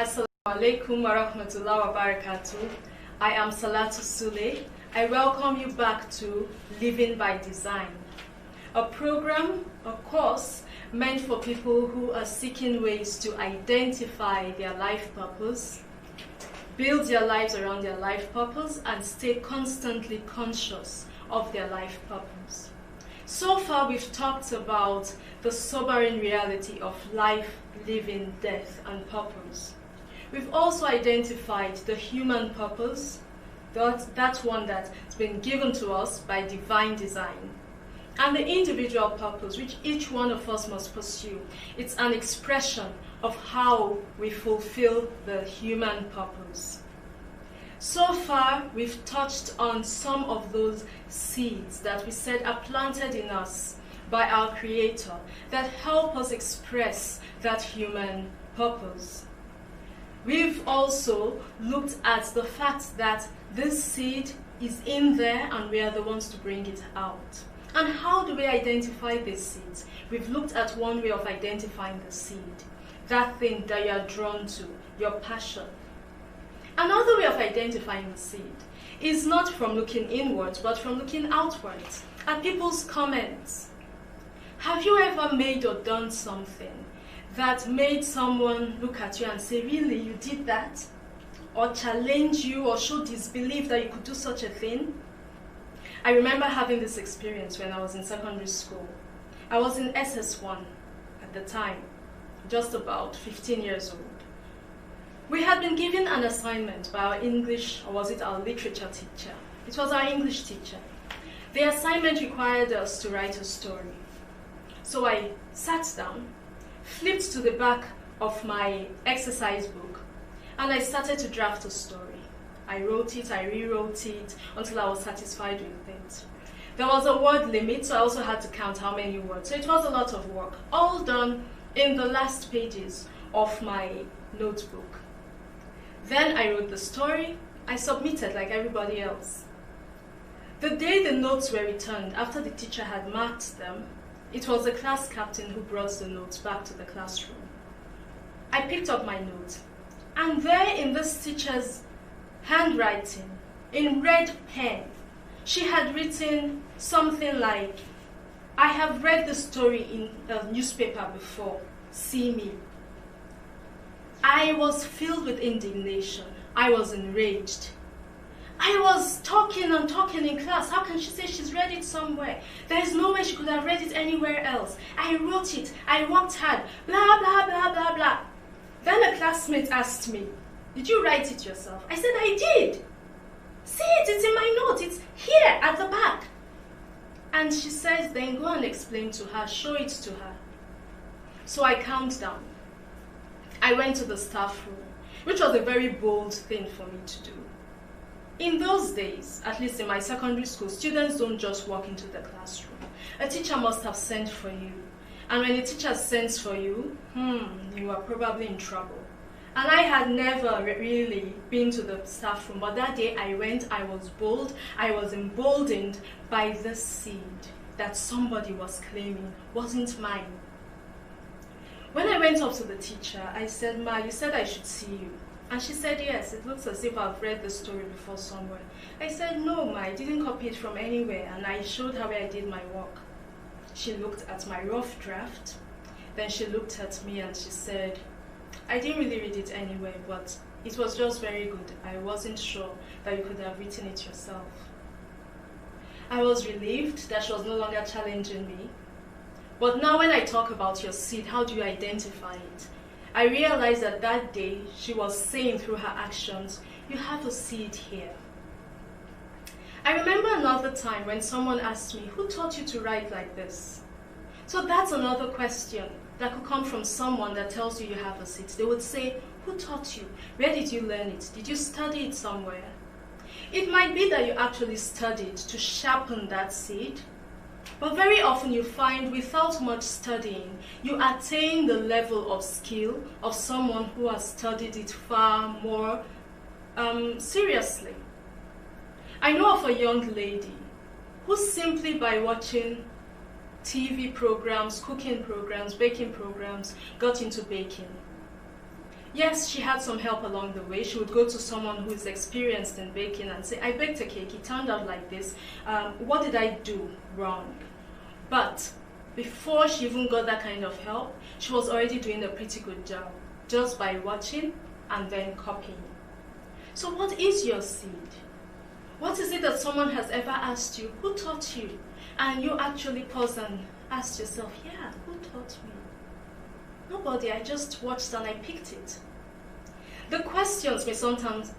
Assalamu alaikum wa rahmatullahi wa barakatuh. I am Salatu Sule. I welcome you back to Living by Design, a program, a course meant for people who are seeking ways to identify their life purpose, build their lives around their life purpose, and stay constantly conscious of their life purpose. So far, we've talked about the sobering reality of life, living, death, and purpose. We've also identified the human purpose, that one that's been given to us by divine design, and the individual purpose, which each one of us must pursue. It's an expression of how we fulfill the human purpose. So far, we've touched on some of those seeds that we said are planted in us by our Creator that help us express that human purpose. We've also looked at the fact that this seed is in there and we are the ones to bring it out. And how do we identify these seeds? We've looked at one way of identifying the seed, that thing that you are drawn to, your passion. Another way of identifying the seed is not from looking inwards, but from looking outwards at people's comments. Have you ever made or done something that made someone look at you and say, really, you did that? Or challenge you or show disbelief that you could do such a thing? I remember having this experience when I was in secondary school. I was in SS1 at the time, just about 15 years old. We had been given an assignment by our English, or was it our literature teacher? It was our English teacher. The assignment required us to write a story. So I sat down, flipped to the back of my exercise book, and I started to draft a story. I wrote it, I rewrote it, until I was satisfied with it. There was a word limit, so I also had to count how many words. So it was a lot of work, all done in the last pages of my notebook. Then I wrote the story, I submitted like everybody else. The day the notes were returned, after the teacher had marked them, it was the class captain who brought the notes back to the classroom. I picked up my note, and there in this teacher's handwriting, in red pen, she had written something like, I have read the story in a newspaper before, see me. I was filled with indignation. I was enraged. I was talking and talking in class. How can she say she's read it somewhere? There is no way she could have read it anywhere else. I wrote it. I worked hard. Blah, blah, blah, blah, blah. Then a classmate asked me, did you write it yourself? I said, I did. See it, it's in my note. It's here at the back. And she says, then go and explain to her. Show it to her. So I calmed down. I went to the staff room, which was a very bold thing for me to do. In those days, at least in my secondary school, students don't just walk into the classroom. A teacher must have sent for you. And when a teacher sends for you, you are probably in trouble. And I had never really been to the staff room, but that day I went, I was bold, I was emboldened by this seed that somebody was claiming wasn't mine. When I went up to the teacher, I said, Ma, you said I should see you. And she said, yes, it looks as if I've read the story before somewhere. I said, no, Ma, I didn't copy it from anywhere. And I showed her where I did my work. She looked at my rough draft. Then she looked at me and she said, I didn't really read it anywhere, but it was just very good. I wasn't sure that you could have written it yourself. I was relieved that she was no longer challenging me. But now when I talk about your seed, how do you identify it? I realized that that day she was saying through her actions, you have a seed here. I remember another time when someone asked me, who taught you to write like this? So that's another question that could come from someone that tells you you have a seed. They would say, who taught you? Where did you learn it? Did you study it somewhere? It might be that you actually studied to sharpen that seed. But very often you find without much studying, you attain the level of skill of someone who has studied it far more seriously. I know of a young lady who simply by watching TV programs, cooking programs, baking programs, got into baking. Yes, she had some help along the way. She would go to someone who is experienced in baking and say, I baked a cake, it turned out like this. What did I do wrong? But before she even got that kind of help, she was already doing a pretty good job just by watching and then copying. So what is your seed? What is it that someone has ever asked you? Who taught you? And you actually pause and ask yourself, yeah, who taught me? Nobody, I just watched and I picked it. The questions may sometimes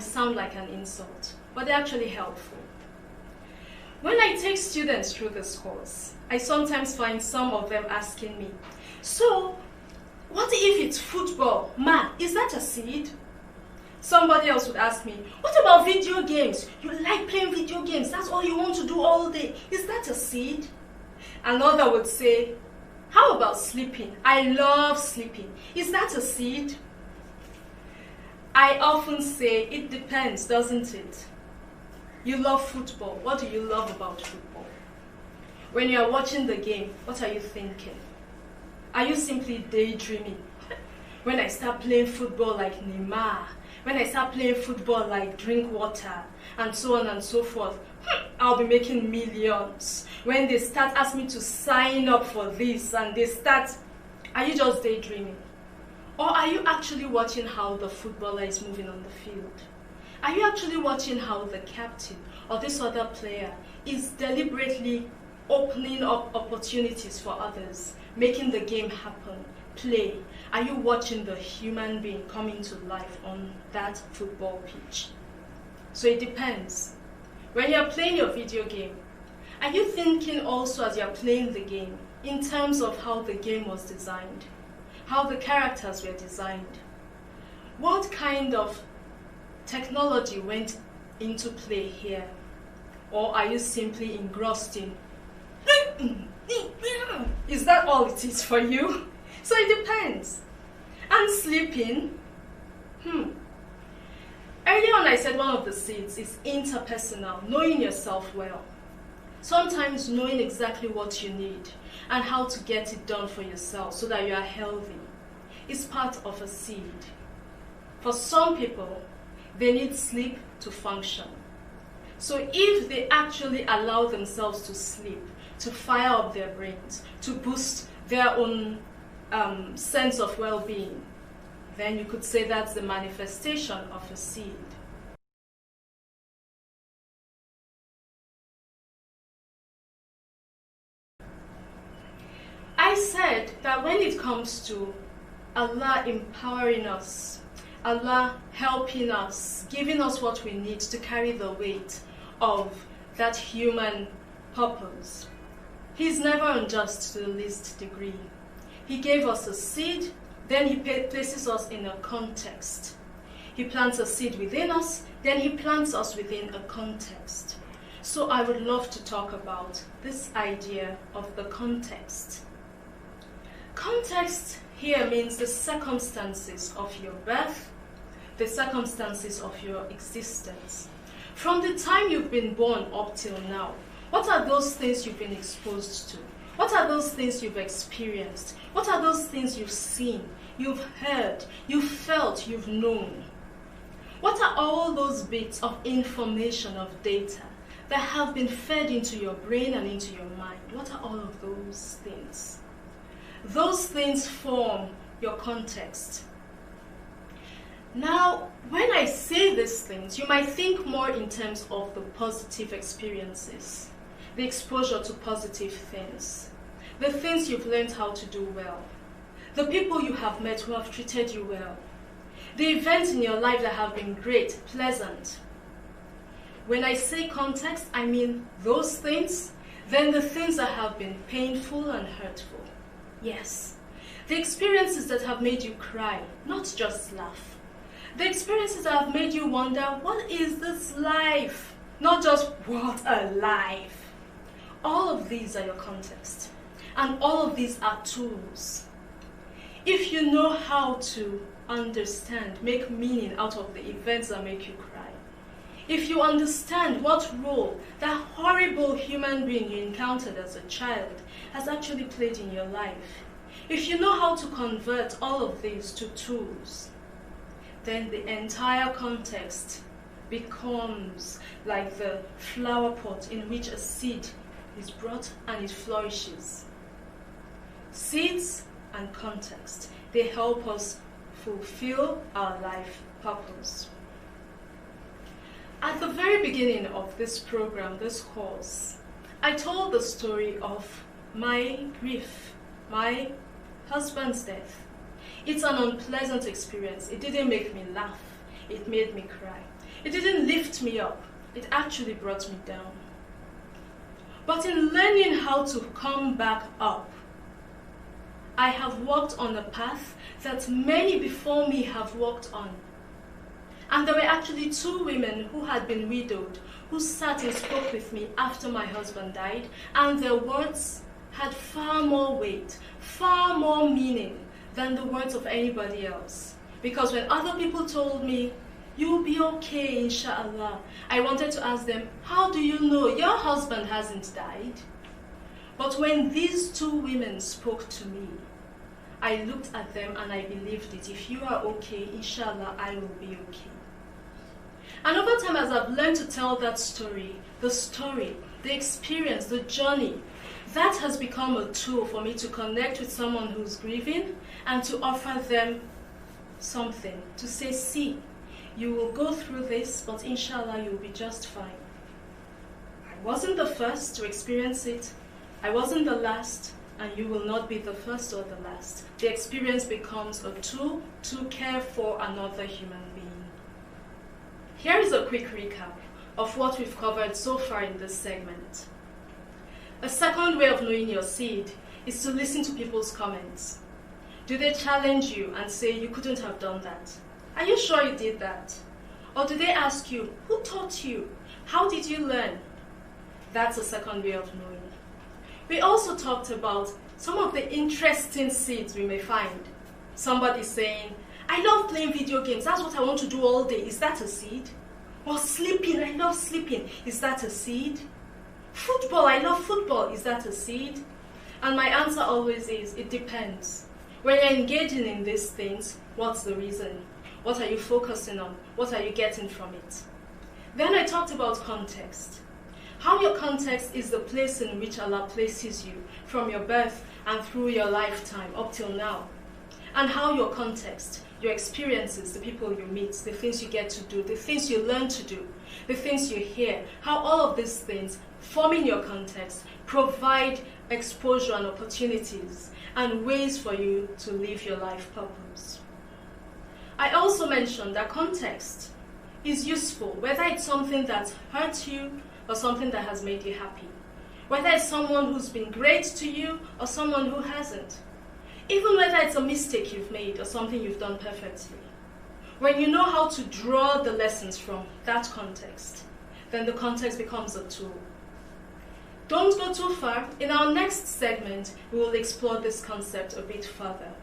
sound like an insult, but they're actually helpful. When I take students through this course, I sometimes find some of them asking me, so, what if it's football? Ma, is that a seed? Somebody else would ask me, what about video games? You like playing video games, that's all you want to do all day. Is that a seed? Another would say, how about sleeping? I love sleeping. Is that a seed? I often say, it depends, doesn't it? You love football. What do you love about football? When you are watching the game, what are you thinking? Are you simply daydreaming? When I start playing football like Neymar, when I start playing football like Drinkwater, and so on and so forth, I'll be making millions. When they start asking me to sign up for this and they start, are you just daydreaming? Or are you actually watching how the footballer is moving on the field? Are you actually watching how the captain or this other player is deliberately opening up opportunities for others, making the game happen, play? Are you watching the human being coming to life on that football pitch? So it depends. When you're playing your video game, are you thinking also as you're playing the game in terms of how the game was designed, how the characters were designed? What kind of technology went into play here? Or are you simply engrossed in, is that all it is for you? So it depends. And sleeping, Earlier on I said one of the seeds is interpersonal, knowing yourself well. Sometimes knowing exactly what you need and how to get it done for yourself so that you are healthy is part of a seed. For some people, they need sleep to function. So if they actually allow themselves to sleep, to fire up their brains, to boost their own sense of well-being, then you could say that's the manifestation of a seed. I said that when it comes to Allah empowering us, Allah helping us, giving us what we need to carry the weight of that human purpose, He's never unjust to the least degree. He gave us a seed, then He places us in a context. He plants a seed within us, then He plants us within a context. So I would love to talk about this idea of the context. Context here means the circumstances of your birth, the circumstances of your existence. From the time you've been born up till now, what are those things you've been exposed to? What are those things you've experienced? What are those things you've seen, you've heard, you've felt, you've known? What are all those bits of information, of data, that have been fed into your brain and into your mind? What are all of those things? Those things form your context. Now, when I say these things, you might think more in terms of the positive experiences, the exposure to positive things, the things you've learned how to do well, the people you have met who have treated you well, the events in your life that have been great, pleasant. When I say context, I mean those things, then the things that have been painful and hurtful. Yes, the experiences that have made you cry, not just laugh. The experiences that have made you wonder, what is this life? Not just, what a life. All of these are your context. And all of these are tools. If you know how to understand, make meaning out of the events that make you cry, if you understand what role that horrible human being you encountered as a child has actually played in your life, if you know how to convert all of these to tools, then the entire context becomes like the flower pot in which a seed is brought and it flourishes. Seeds and context, they help us fulfill our life purpose. At the very beginning of this program, this course, I told the story of my grief, my husband's death. It's an unpleasant experience. It didn't make me laugh. It made me cry. It didn't lift me up. It actually brought me down. But in learning how to come back up, I have walked on a path that many before me have walked on. And there were actually 2 women who had been widowed, who sat and spoke with me after my husband died, and their words had far more weight, far more meaning than the words of anybody else. Because when other people told me, "You'll be okay, inshallah," I wanted to ask them, "How do you know? Your husband hasn't died." But when these 2 women spoke to me, I looked at them and I believed it. If you are okay, inshallah, I will be okay. And over time, as I've learned to tell that story, the experience, the journey, that has become a tool for me to connect with someone who's grieving and to offer them something, to say, "See, you will go through this, but inshallah, you'll be just fine." I wasn't the first to experience it. I wasn't the last, and you will not be the first or the last. The experience becomes a tool to care for another human being. Here is a quick recap of what we've covered so far in this segment. A second way of knowing your seed is to listen to people's comments. Do they challenge you and say, "You couldn't have done that"? "Are you sure you did that?" Or do they ask you, "Who taught you? How did you learn?" That's a second way of knowing. We also talked about some of the interesting seeds we may find. Somebody saying, "I love playing video games. That's what I want to do all day." Is that a seed? Or sleeping. "I love sleeping." Is that a seed? Football. "I love football." Is that a seed? And my answer always is, it depends. When you're engaging in these things, what's the reason? What are you focusing on? What are you getting from it? Then I talked about context. How your context is the place in which Allah places you from your birth and through your lifetime up till now. And how your context, your experiences, the people you meet, the things you get to do, the things you learn to do, the things you hear, how all of these things forming your context provide exposure and opportunities and ways for you to live your life purpose. I also mentioned that context is useful, whether it's something that hurts you or something that has made you happy. Whether it's someone who's been great to you or someone who hasn't. Even whether it's a mistake you've made or something you've done perfectly. When you know how to draw the lessons from that context, then the context becomes a tool. Don't go too far. In our next segment, we will explore this concept a bit further.